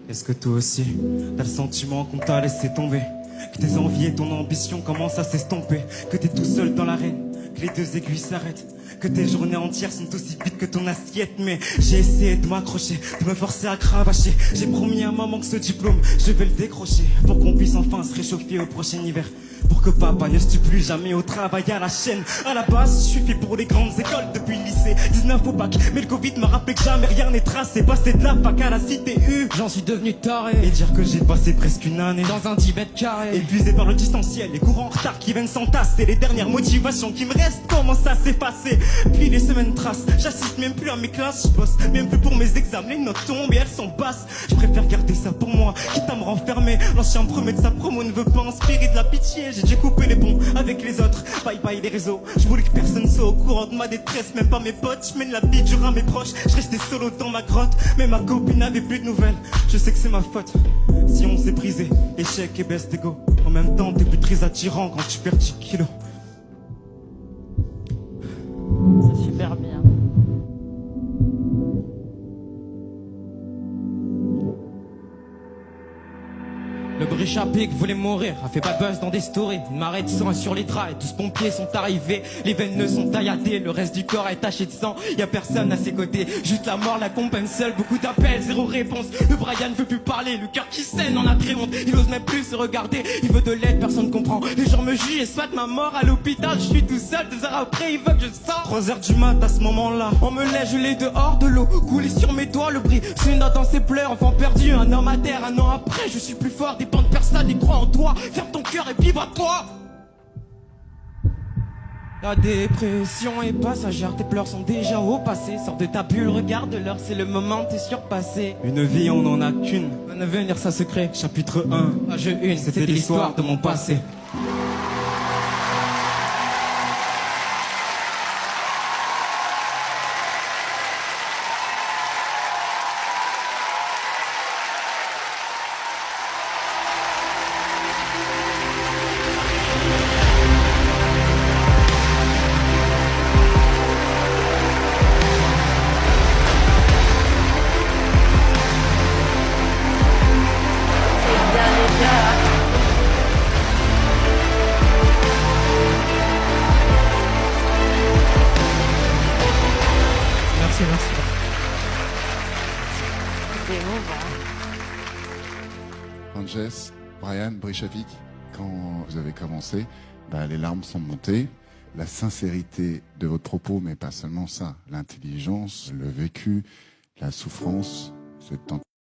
Est-ce que toi aussi, t'as le sentiment qu'on t'a laissé tomber? Que tes envies et ton ambition commencent à s'estomper? Que t'es tout seul dans l'arène, que les deux aiguilles s'arrêtent? Que tes journées entières sont aussi vides que ton assiette? Mais j'ai essayé de m'accrocher, de me forcer à cravacher. J'ai promis à maman que ce diplôme, je vais le décrocher, pour qu'on puisse enfin se réchauffer au prochain hiver. Pour que papa ne stue plus jamais au travail à la chaîne. À la base, je suis fait pour les grandes écoles depuis le lycée. 19 au bac, mais le Covid m'a rappelé que jamais rien n'est tracé. Passé de la fac à la cité U, J'en suis devenu taré. et dire que j'ai passé presque une année Dans un 10 mètres carrés. épuisé par le distanciel, les cours en retard qui viennent s'entasser. Les dernières motivations qui me restent commencent à s'effacer. Puis les semaines tracent, j'assiste même plus à mes classes. Je bosse même plus pour mes examens, les notes tombent et elles sont basses. Je préfère garder ça pour moi, quitte à me renfermer. L'ancien promet de sa promo ne veut pas inspirer de la pitié. J'ai dû couper les ponts avec les autres, bye bye les réseaux. Je voulais que personne soit au courant de ma détresse, même pas mes potes. Je mène la vie dure à mes proches, je restais solo dans ma grotte. Mais ma copine n'avait plus de nouvelles, je sais que c'est ma faute. Si on s'est brisé, échec et baisse d'ego. En même temps, t'es plus très attirant quand tu perds 10 kilos. C'est super bien. Le bris chapique voulait mourir, a fait pas de buzz dans des stories. Une marée de sang est sur les draps et 12 pompiers sont arrivés. Les veines ne sont tailladées, le reste du corps est taché de sang. Y a personne à ses côtés, juste la mort l'accompagne seule. Beaucoup d'appels, zéro réponse. Le Brian veut plus parler, le cœur qui saigne en a très honte. Il ose même plus se regarder, il veut de l'aide, personne comprend. Les gens me jugent et souhaitent ma mort à l'hôpital. Je suis tout seul, 2 heures après, il veut que je sorte. 3 heures du mat à ce moment-là, On me lève, je l'ai dehors de l'eau, coulé sur mes doigts, le bris Suna dans ses pleurs, enfant perdu, un homme à terre. Un an après, je suis plus fort, dépend de personne et crois en toi. Ferme ton cœur et vive à toi. La dépression est passagère, tes pleurs sont déjà au passé. Sors de ta bulle, regarde l'heure, c'est le moment, t'es surpassé. une vie on n'en a qu'une. Un avenir, ça se crée. Chapitre 1, Page 1, c'était l'histoire de mon passé. C'est bien les gars. Merci, merci. C'était émouvant. Frances, Brian, Brishavik, quand vous avez commencé, les larmes sont montées. La sincérité de votre propos, mais pas seulement ça, l'intelligence, le vécu, la souffrance, cette